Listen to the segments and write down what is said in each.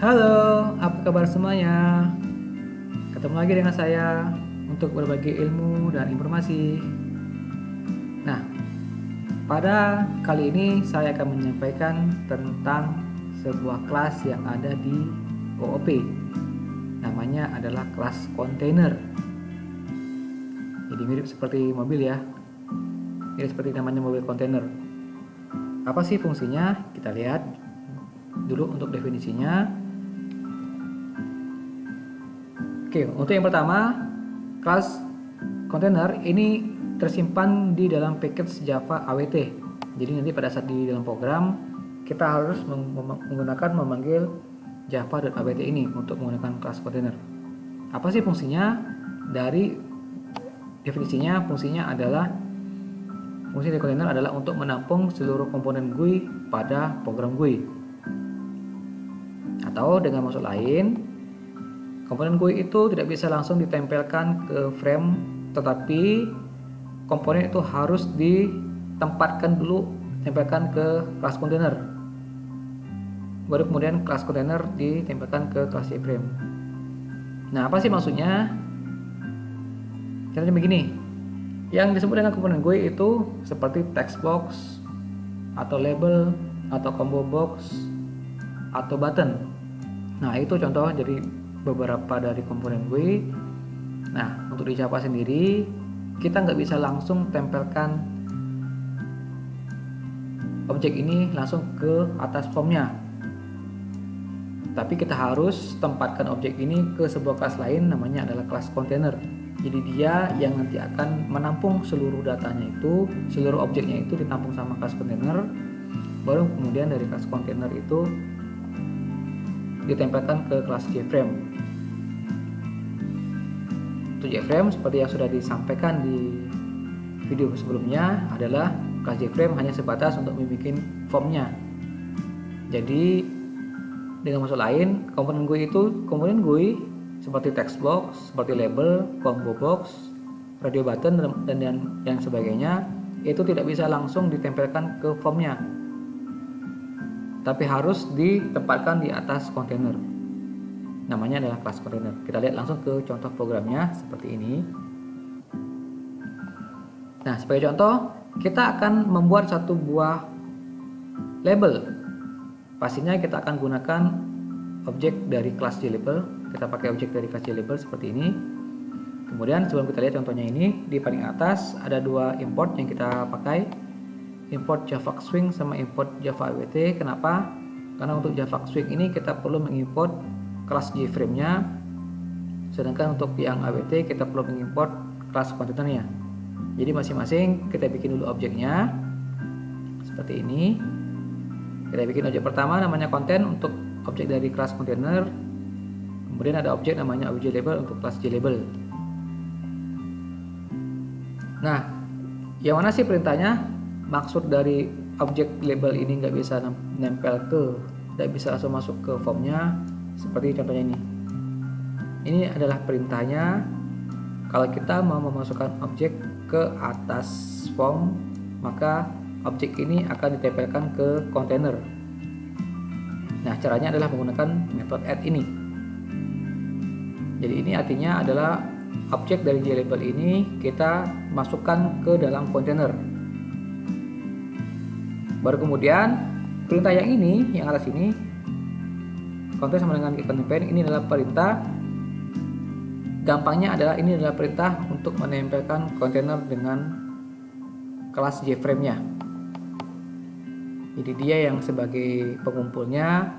Halo, apa kabar semuanya? Ketemu lagi dengan saya untuk berbagi ilmu dan informasi. Nah, pada kali ini saya akan menyampaikan tentang sebuah kelas yang ada di OOP. Namanya adalah kelas kontainer. Jadi mirip seperti mobil ya. Mirip seperti namanya mobil kontainer. Apa sih fungsinya? Kita lihat dulu untuk definisinya. Oke, untuk yang pertama, kelas kontainer ini tersimpan di dalam package Java AWT. Jadi nanti pada saat di dalam program kita harus memanggil java.awt ini untuk menggunakan kelas kontainer. Apa sih fungsinya? Dari definisinya, fungsi dari kontainer adalah untuk menampung seluruh komponen GUI pada program GUI. Atau dengan maksud lain, komponen GUI itu tidak bisa langsung ditempelkan ke frame, tetapi komponen itu harus ditempatkan dulu, ditempelkan ke kelas kontainer. Baru kemudian kelas kontainer ditempelkan ke kelas JFrame. Nah, apa sih maksudnya? Caranya begini. Yang disebut dengan komponen GUI itu seperti text box, atau label, atau combo box, atau button. Nah, itu contoh jadi beberapa dari komponen GUI. Nah, untuk di Java sendiri kita nggak bisa langsung tempelkan objek ini langsung ke atas formnya, tapi kita harus tempatkan objek ini ke sebuah kelas lain, namanya adalah kelas kontainer. Jadi dia yang nanti akan menampung seluruh datanya itu, seluruh objeknya itu ditampung sama kelas kontainer, baru kemudian dari kelas kontainer itu ditempelkan ke kelas JFrame. Untuk JFrame seperti yang sudah disampaikan di video sebelumnya adalah kelas JFrame hanya sebatas untuk membuat formnya. Jadi dengan maksud lain, komponen GUI itu komponen GUI seperti text box, seperti label, combo box, radio button dan yang sebagainya itu tidak bisa langsung ditempelkan ke formnya, tapi harus ditempatkan di atas kontainer. Namanya adalah kelas kontainer. Kita lihat langsung ke contoh programnya seperti ini. Nah, sebagai contoh, kita akan membuat satu buah label. Pastinya kita akan gunakan objek dari kelas JLabel. Kita pakai objek dari kelas JLabel seperti ini. Kemudian sebelum kita lihat contohnya ini, di paling atas ada dua import yang kita pakai. Import Java Swing sama import Java AWT. Kenapa? Karena untuk Java Swing ini kita perlu mengimport kelas JFrame-nya, sedangkan untuk yang AWT kita perlu mengimport kelas kontainernya. Jadi masing-masing kita bikin dulu objeknya seperti ini. Kita bikin objek pertama namanya konten untuk objek dari kelas kontainer. Kemudian ada objek namanya objek label untuk kelas JLabel. Nah, yang mana sih perintahnya? Maksud dari objek label ini nggak bisa nempel tidak bisa langsung masuk ke formnya. Seperti contohnya ini. Ini adalah perintahnya kalau kita mau memasukkan objek ke atas form, maka objek ini akan ditempelkan ke kontainer. Nah, caranya adalah menggunakan metode add ini. Jadi ini artinya adalah objek dari JLabel ini kita masukkan ke dalam kontainer. Baru kemudian perintah yang ini, yang atas ini, konten sama dengan content, ini adalah perintah. Gampangnya adalah ini adalah perintah untuk menempelkan kontainer dengan kelas JFrame-nya. Jadi dia yang sebagai pengumpulnya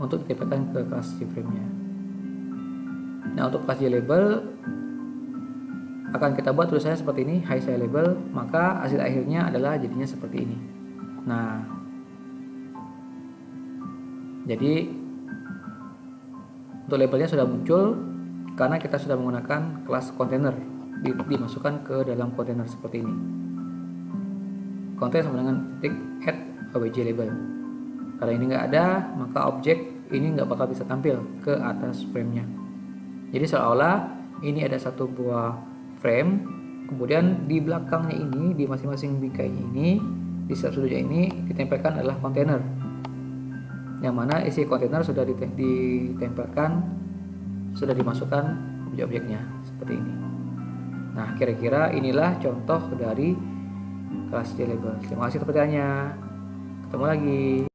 untuk ditempelkan ke kelas JFrame-nya. Nah, untuk kelas JLabel akan kita buat tulisannya seperti ini, hi saya label, maka hasil akhirnya adalah jadinya seperti ini. Nah, jadi untuk labelnya sudah muncul karena kita sudah menggunakan kelas kontainer, dimasukkan ke dalam kontainer seperti ini. Konten sama dengan titik add object label. Kalau ini nggak ada, maka objek ini nggak bakal bisa tampil ke atas frame-nya. Jadi seolah-olah ini ada satu buah frame, kemudian di belakangnya ini, di masing-masing bingkai ini, di setiap sudutnya ini ditempelkan adalah kontainer. yang mana isi kontainer sudah ditempelkan, sudah dimasukkan objek-objeknya seperti ini. Nah, kira-kira inilah contoh dari kelas JLabel. Terima kasih atas perhatiannya. Ketemu lagi.